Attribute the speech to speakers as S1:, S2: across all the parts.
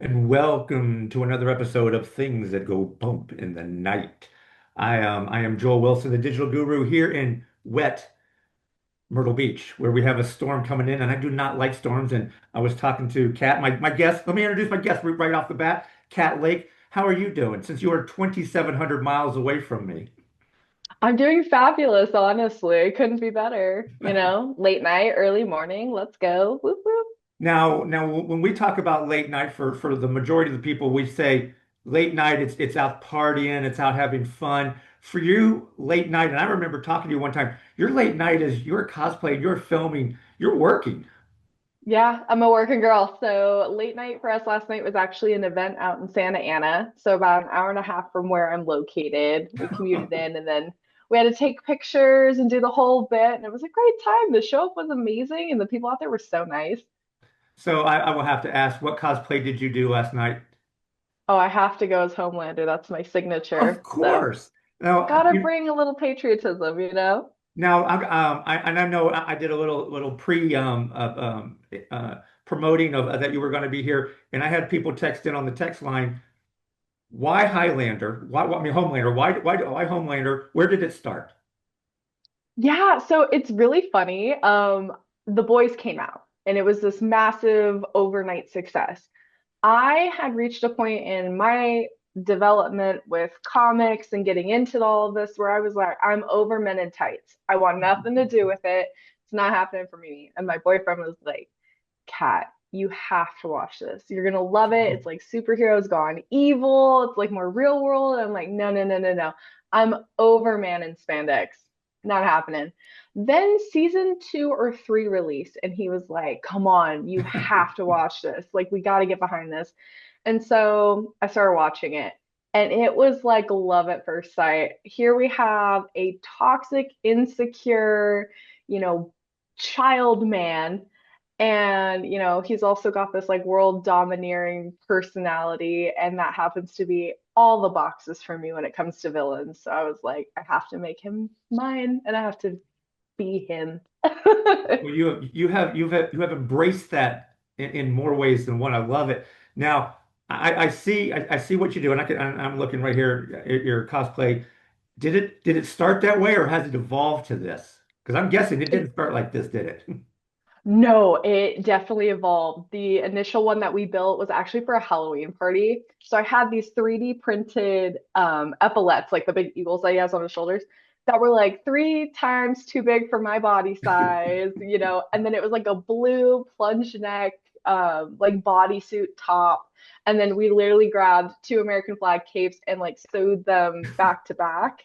S1: And welcome to another episode of Things That Go Bump in the Night. I am Joel Wilson, the digital guru here in wet Myrtle Beach, where we have a storm coming in, and I do not like storms. And I was talking to Kat, my guest. Let me introduce my guest right off the bat, Kat Lake. How are you doing? Since you are 2,700 miles away from me.
S2: I'm doing fabulous, honestly. Couldn't be better. Late night, early morning. Let's go. Whoop, whoop.
S1: Now, when we talk about late night for the majority of the people, we say late night. It's out partying, it's out having fun. For you, late night, and I remember talking to you one time. Your late night is you're cosplaying, you're filming, you're working.
S2: Yeah, I'm a working girl. So late night for us last night was actually an event out in Santa Ana. So about an hour and a half from where I'm located. We commuted in and then we had to take pictures and do the whole bit. And it was a great time. The show up was amazing and the people out there were so nice.
S1: So I will have to ask, what cosplay did you do last night?
S2: Oh, I have to go as Homelander. That's my
S1: Of
S2: signature. So
S1: course. Now,
S2: gotta bring a little patriotism.
S1: and I know I did a little pre promoting of that you were going to be here, and I had people text in on the text line. Why Highlander? I mean, Homelander. Why Homelander? Where did it start?
S2: Yeah, so it's really funny. The Boys came out and it was this massive overnight success. I had reached a point in my development with comics and getting into all of this where I was like, I'm over men in tights. I want nothing to do with it. It's not happening for me. And my boyfriend was like, Kat, you have to watch this. You're gonna love it. It's like superheroes gone evil. It's like more real world. I'm like, no, no, no, no, no. I'm over man in spandex. Not happening. Then season two or three released, and he was like, come on, you have to watch this. Like, we got to get behind this. And so I started watching it, and it was like love at first sight. Here we have a toxic, insecure, you know, child man and, he's also got this like world domineering personality, and that happens to be all the boxes for me when it comes to villains. So I was like, I have to make him mine and I have to be him.
S1: Well, you have embraced that in more ways than one. I love it. Now, I see what you do, and I'm looking right here at your cosplay. Did it start that way, or has it evolved to this? Because I'm guessing it didn't
S2: It,
S1: start like this, did it?
S2: no, it definitely evolved. The initial one that we built was actually for a Halloween party. So I had these 3D printed epaulets, like the big eagles that he has on his shoulders, that were like three times too big for my body size, and then it was like a blue plunge neck, like bodysuit top. And then we literally grabbed two American flag capes and like sewed them back to back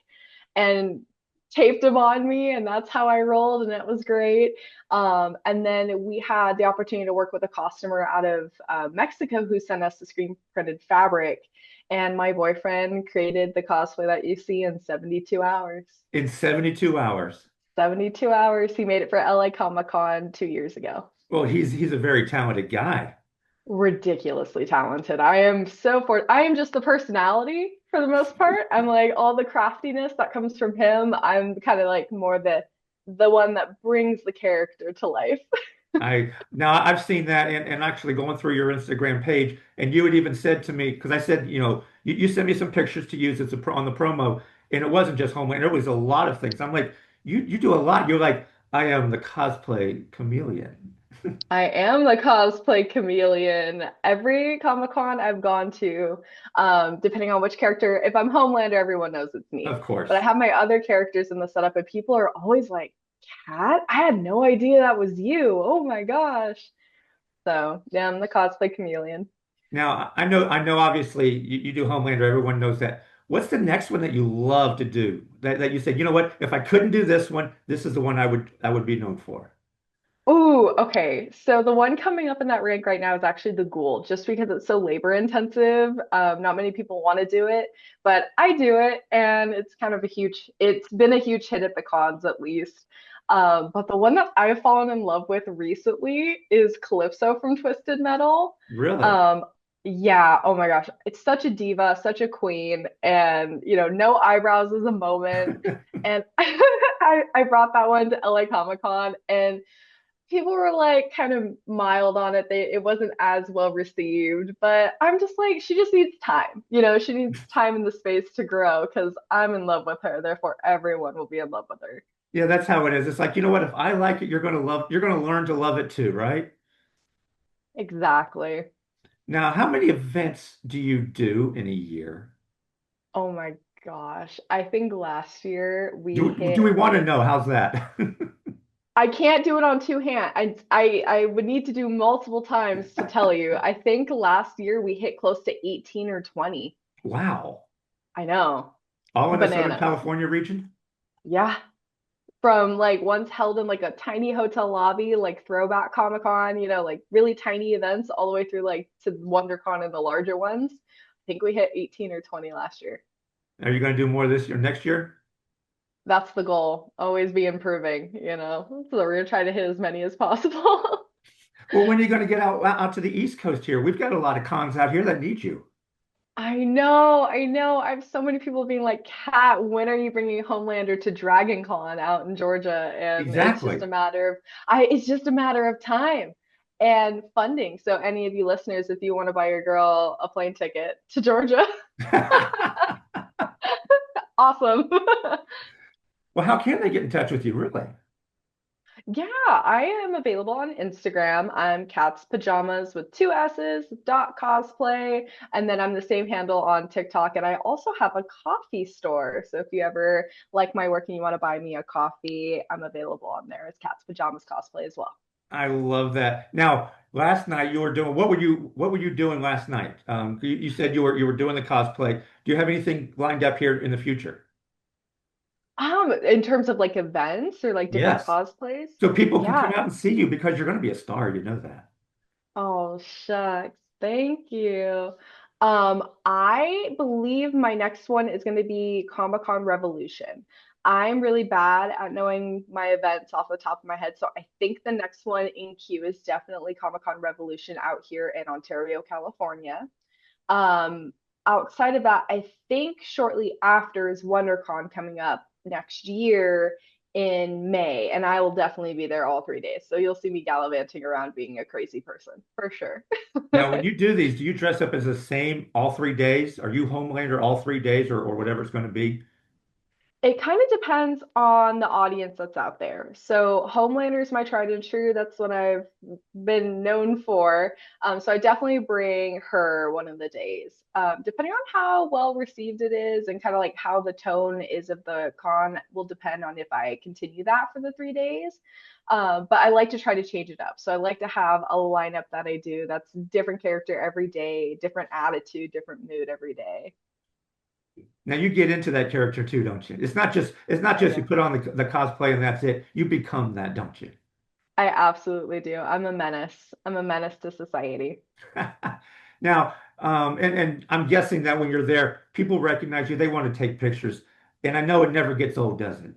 S2: and taped them on me, and that's how I rolled, and it was great. And then we had the opportunity to work with a customer out of Mexico who sent us the screen printed fabric, and my boyfriend created the cosplay that you see in 72 hours.
S1: In 72 hours.
S2: 72 hours. He made it for LA Comic Con 2 years ago.
S1: Well, he's a very talented guy.
S2: Ridiculously talented. I am just the personality for the most part. I'm like all the craftiness that comes from him. I'm kind of like more the one that brings the character to life.
S1: I've seen that and actually going through your Instagram page, and you had even said to me, because I said, you sent me some pictures to use on the promo, and it wasn't just Homeland, it was a lot of things. I'm like, you do a lot. You're like, I am the cosplay chameleon.
S2: I am the cosplay chameleon. Every Comic Con I've gone to, depending on which character, if I'm Homelander, everyone knows it's me.
S1: Of
S2: But I
S1: course.
S2: have my other characters in the setup, and people are always like, Cat? I had no idea that was you. Oh my gosh. So, yeah, I'm the cosplay chameleon.
S1: Now I know obviously you do Homelander, everyone knows that. What's the next one that you love to do? That you said, you know what, if I couldn't do this one, this is the one I would be known for.
S2: Ooh, okay. So the one coming up in that rank right now is actually the Ghoul, just because it's so labor intensive. Not many people want to do it, but I do it, and it's been a huge hit at the cons at least. But the one that I've fallen in love with recently is Calypso from Twisted Metal.
S1: Really?
S2: Um, yeah, oh my gosh, it's such a diva, such a queen, and no eyebrows is a moment. And I brought that one to LA Comic Con, and people were like kind of mild on it. It wasn't as well received, but I'm just like, she just needs time. She needs time in the space to grow because I'm in love with her. Therefore, everyone will be in love with her.
S1: Yeah, that's how it is. It's like, you know what? If I like it, you're going to learn to love it too, right?
S2: Exactly.
S1: Now, how many events do you do in a year?
S2: Oh my gosh. I think last year we
S1: Do
S2: hit
S1: we want to
S2: like
S1: know? How's that?
S2: I can't do it on two hands. I would need to do multiple times to tell you. I think last year we hit close to 18 or 20.
S1: Wow.
S2: I know.
S1: All in the Southern
S2: Bananas.
S1: California region?
S2: Yeah. From like once held in like a tiny hotel lobby, like throwback Comic Con, like really tiny events, all the way through like to WonderCon and the larger ones. I think we hit 18 or 20 last year.
S1: Are you going to do more this year, next year?
S2: That's the goal. Always be improving. So we're gonna try to hit as many as possible.
S1: Well, when are you going to get out to the East Coast here? We've got a lot of cons out here that need you.
S2: I know, I know. I have so many people being like, Kat, when are you bringing Homelander to Dragon Con out in Georgia? And
S1: Exactly.
S2: it's just a matter of time and funding. So any of you listeners, if you want to buy your girl a plane ticket to Georgia, awesome.
S1: Well, how can they get in touch with you, really?
S2: Yeah, I am available on Instagram. I'm Cat's Pajamas with two S's, dot cosplay. And then I'm the same handle on TikTok. And I also have a coffee store. So if you ever like my work and you want to buy me a coffee, I'm available on there as Cat's Pajamas Cosplay as well.
S1: I love that. Now, last night you were doing what were you doing last night? You said you were doing the cosplay. Do you have anything lined up here in the future?
S2: In terms of like events or like different
S1: Yes.
S2: cosplays,
S1: So people can come
S2: yeah.
S1: out and see you because you're going to be a star. You know that.
S2: Oh, shucks. Thank you. I believe my next one is going to be Comic-Con Revolution. I'm really bad at knowing my events off the top of my head, so I think the next one in queue is definitely Comic-Con Revolution out here in Ontario, California. Um, Outside of that, I think shortly after is WonderCon coming up next year in May, and I will definitely be there all 3 days. So you'll see me gallivanting around being a crazy person for sure.
S1: Now, when you do these, do you dress up as the same all 3 days? Are you Homelander all 3 days or whatever it's going to be?
S2: It kind of depends on the audience that's out there. So Homelander is my tried and true. That's what I've been known for. So I definitely bring her one of the days. Depending on how well received it is and kind of like how the tone is of the con will depend on if I continue that for the 3 days. But I like to try to change it up. So I like to have a lineup that I do that's different character every day, different attitude, different mood every day.
S1: Now you get into that character too, don't you? It's not
S2: I
S1: just you
S2: do.
S1: put on the cosplay and that's it. You become that, don't you?
S2: I absolutely do. I'm a menace. I'm a menace to society.
S1: Now, and I'm guessing that when you're there, people recognize you. They want to take pictures, and I know it never gets old, does it?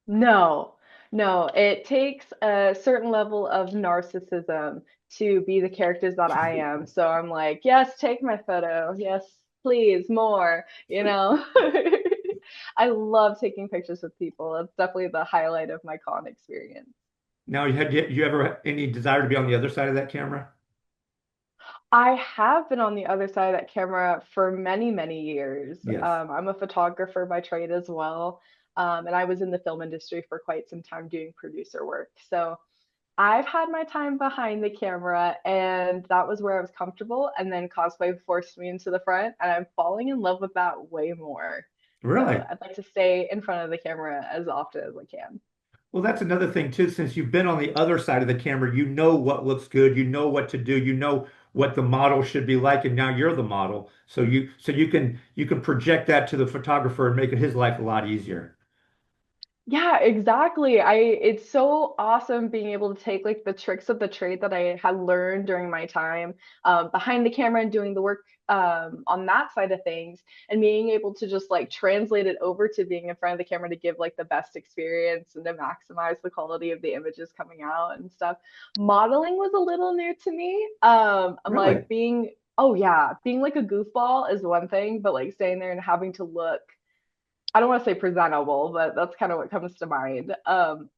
S2: No, no, it takes a certain level of narcissism to be the characters that I am. So I'm like, yes, take my photo. Yes, please, more. I love taking pictures with people. It's definitely the highlight of my con experience.
S1: Now, you ever any desire to be on the other side of that camera?
S2: I have been on the other side of that camera for many, many years.
S1: Yes.
S2: I'm a photographer by trade as well. And I was in the film industry for quite some time doing producer work. So I've had my time behind the camera, and that was where I was comfortable. And then cosplay forced me into the front, and I'm falling in love with that way more. So
S1: Really?
S2: I'd like to stay in front of the camera as often as I can.
S1: Well, that's another thing too. Since you've been on the other side of the camera, you know what looks good, you know what to do, you know what the model should be like, and now you're the model. So you can project that to the photographer and make it his life a lot easier.
S2: Yeah, exactly. It's so awesome being able to take like the tricks of the trade that I had learned during my time behind the camera and doing the work on that side of things and being able to just like translate it over to being in front of the camera to give like the best experience and to maximize the quality of the images coming out and stuff. Modeling was a little new to me. I'm
S1: Really?
S2: like oh yeah, being like a goofball is one thing, but like staying there and having to look I don't want to say presentable, but that's kind of what comes to mind.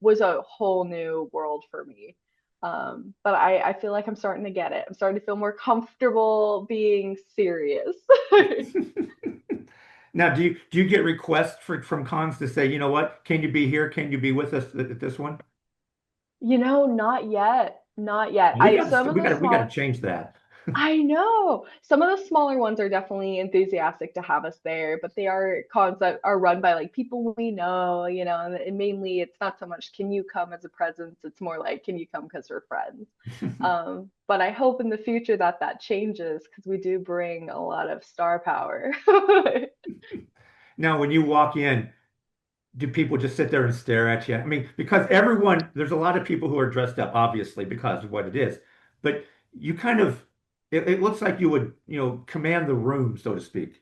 S2: Was a whole new world for me. But I feel like I'm starting to get it. I'm starting to feel more comfortable being serious.
S1: Now, do you get requests from cons to say, you know what, can you be here? Can you be with us at this one?
S2: Not yet. Not yet.
S1: We
S2: I
S1: got
S2: some
S1: to
S2: of
S1: we
S2: the
S1: got to we got to
S2: small
S1: change that.
S2: I know. Some of the smaller ones are definitely enthusiastic to have us there, but they are cons that are run by like people we know, and mainly it's not so much can you come as a presence, it's more like can you come because we're friends. But I hope in the future that that changes because we do bring a lot of star power.
S1: Now, when you walk in, do people just sit there and stare at you? I mean, because there's a lot of people who are dressed up, obviously, because of what it is, but you kind of, it looks like you would, command the room, so to speak.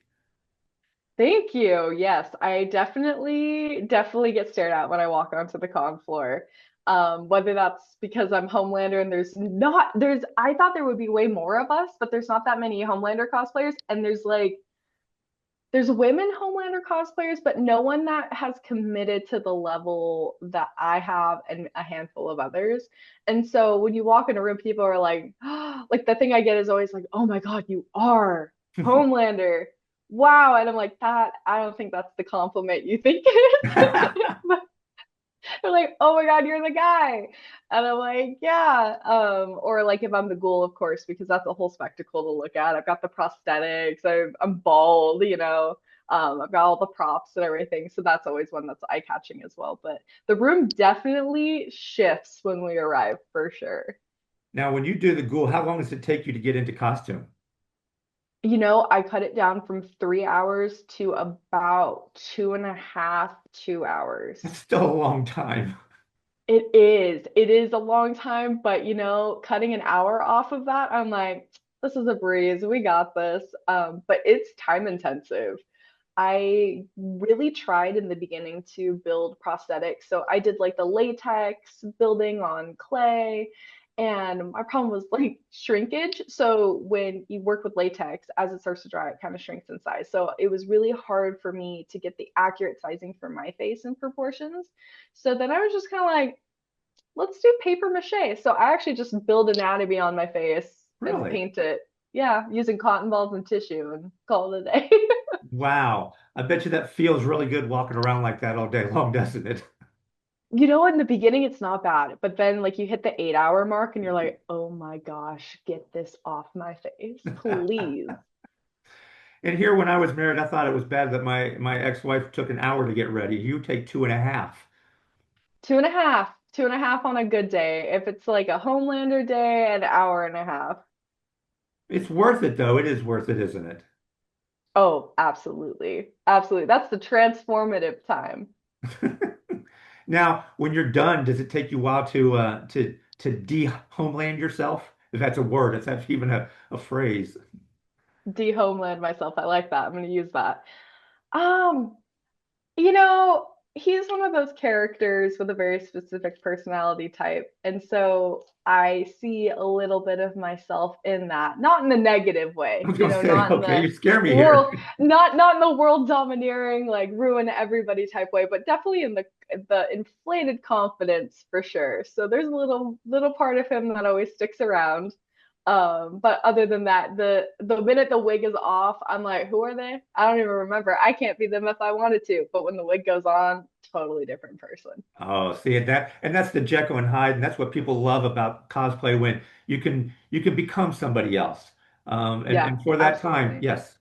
S2: Thank you. Yes, I definitely get stared at when I walk onto the con floor. Whether that's because I'm Homelander and I thought there would be way more of us, but there's not that many Homelander cosplayers, and there's women Homelander cosplayers, but no one that has committed to the level that I have and a handful of others. And so when you walk in a room, people are like, like the thing I get is always like, oh my God, you are Homelander. Wow. And I'm like, I don't think that's the compliment you think it is. They're like, oh my God, you're the guy. And I'm like, yeah. Or like if I'm the ghoul, of course, because that's a whole spectacle to look at. I've got the prosthetics, I'm bald, I've got all the props and everything. So that's always one that's eye-catching as well. But the room definitely shifts when we arrive for sure.
S1: Now, when you do the ghoul, how long does it take you to get into costume?
S2: I cut it down from 3 hours to about two and a half, 2 hours.
S1: That's still a long time.
S2: It is. It is a long time, but cutting an hour off of that, I'm like, this is a breeze. We got this. But it's time intensive. I really tried in the beginning to build prosthetics. So I did like the latex building on clay. And my problem was like shrinkage. So when you work with latex, as it starts to dry, it kind of shrinks in size. So it was really hard for me to get the accurate sizing for my face and proportions. So then I was just kind of like, let's do paper mache. So I actually just build anatomy on my face and
S1: Really?
S2: paint it. Yeah, using cotton balls and tissue and call it a day.
S1: Wow. I bet you that feels really good walking around like that all day long, doesn't it?
S2: In the beginning, it's not bad, but then like you hit the 8 hour mark and you're like, oh my gosh, get this off my face, please.
S1: And here, when I was married, I thought it was bad that my ex-wife took an hour to get ready. You take 2.5.
S2: 2.5 on a good day. If it's like a Homelander day, an hour and a half.
S1: It's worth it, though. It is worth it, isn't it?
S2: Oh, absolutely. Absolutely. That's the transformative time.
S1: Now, when you're done, does it take you a while to de-homeland yourself? If that's a word, if that's even a phrase.
S2: De-homeland myself. I like that. I'm going to use that. Um, You know, he's one of those characters with a very specific personality type. And so I see a little bit of myself in that, not in the negative
S1: I
S2: way,
S1: was gonna say,
S2: not in
S1: okay,
S2: the
S1: you scare me here.
S2: world, not in the world domineering, like ruin everybody type way, but definitely in the inflated confidence for sure. So there's a little part of him that always sticks around. But other than that, the minute the wig is off, I'm like, who are they? I don't even remember. I can't be them if I wanted to, but when the wig goes on, totally different person.
S1: Oh, see that's the Jekyll and Hyde, and that's what people love about cosplay when you can become somebody else. And
S2: Yeah,
S1: for that time,
S2: absolutely.
S1: yes.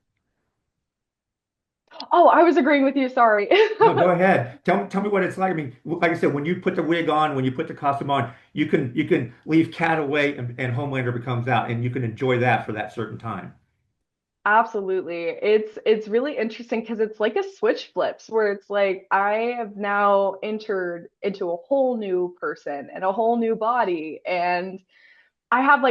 S2: Oh, I was agreeing with you. Sorry.
S1: No, go ahead. Tell me what it's like. I mean, like I said, when you put the wig on, when you put the costume on, you can leave Cat away and Homelander becomes out, and you can enjoy that for that certain time.
S2: Absolutely. It's really interesting because it's like a switch flips where it's like I have now entered into a whole new person and a whole new body and I have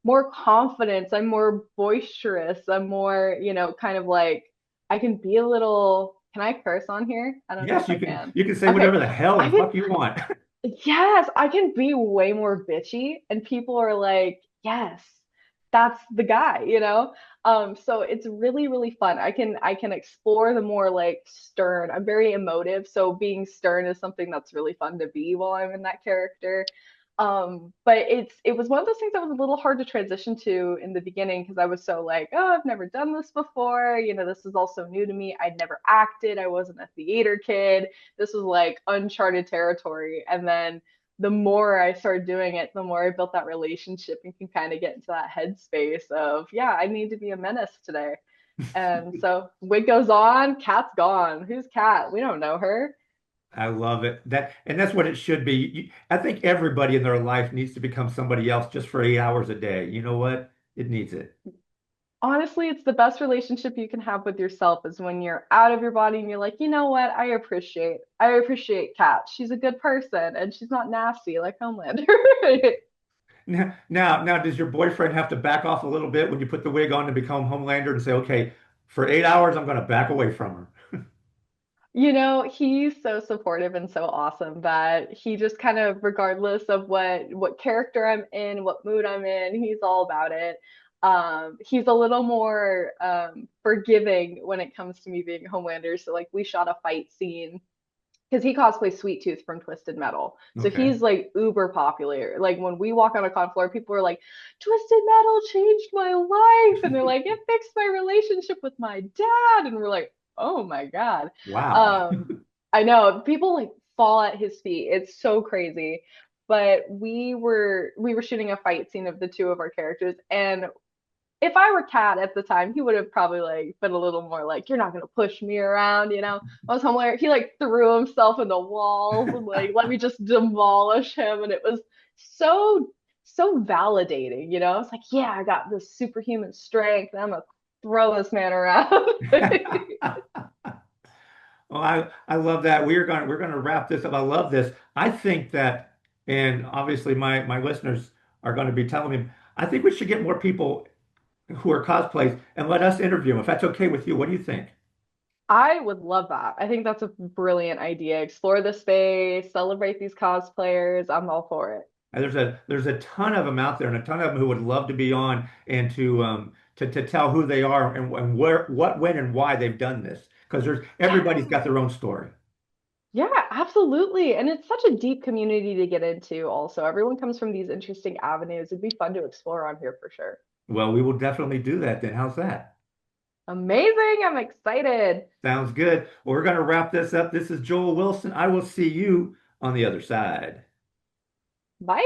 S2: more confidence. I'm more boisterous. I'm more, kind of like I can be a little, can I curse on here? I don't know
S1: Yes,
S2: if I
S1: you can
S2: can.
S1: you can say
S2: Okay.
S1: whatever the hell
S2: I
S1: the
S2: can
S1: fuck you want.
S2: Yes, I can be way more bitchy and people are like, "Yes, that's the guy." So it's really really fun. I can explore the more like stern. I'm very emotive, so being stern is something that's really fun to be while I'm in that character. But it was one of those things that was a little hard to transition to in the beginning because I was so like, oh, I've never done this before. You know, this is also new to me. I'd never acted. I wasn't a theater kid. This was like uncharted territory. And then the more I started doing it, the more I built that relationship and can kind of get into that headspace of, yeah, I need to be a menace today. And so wig goes on, cat's gone. Who's cat? We don't know her.
S1: I love it. And that's what it should be. I think everybody in their life needs to become somebody else just for 8 hours a day. You know what? It needs it.
S2: Honestly, it's the best relationship you can have with yourself is when you're out of your body and you're like, you know what? I appreciate Kat. She's a good person and she's not nasty like Homelander.
S1: Now, does your boyfriend have to back off a little bit when you put the wig on to become Homelander and say, okay, for 8 hours, I'm going to back away from her?
S2: You know, he's so supportive and so awesome that he just kind of, regardless of what character I'm in, what mood I'm in, he's all about it. He's a little more forgiving when it comes to me being Homelander. So like we shot a fight scene because he cosplays Sweet Tooth from Twisted Metal. So
S1: Okay.
S2: he's like uber popular. Like when we walk on a con floor, people are like, Twisted Metal changed my life. And they're like, it fixed my relationship with my dad. And we're like, oh my God.
S1: Wow.
S2: Um, I know people like fall at his feet. It's so crazy. But we were shooting a fight scene of the two of our characters, and if I were Cat at the time, he would have probably like been a little more like, "You're not gonna push me around," you know. I was hilarious. He like threw himself in the walls and like let me just demolish him, and it was so validating, you know. I was like, "Yeah, I got this superhuman strength. I'm gonna throw this man around."
S1: Well, I love that. We're going to wrap this up. I love this. I think that, and obviously my listeners are going to be telling me, I think we should get more people who are cosplays and let us interview them. If that's okay with you, what do you think?
S2: I would love that. I think that's a brilliant idea. Explore the space, celebrate these cosplayers. I'm all for it.
S1: And there's a ton of them out there, and a ton of them who would love to be on and to tell who they are and where, what, when, and why they've done this. Because there's everybody's
S2: Yeah.
S1: got their own story.
S2: Yeah, absolutely. And it's such a deep community to get into also. Everyone comes from these interesting avenues. It'd be fun to explore on here for sure.
S1: Well, we will definitely do that then. How's that?
S2: Amazing. I'm excited.
S1: Sounds good. Well, we're going to wrap this up. This is Joel Wilson. I will see you on the other side.
S2: Bye.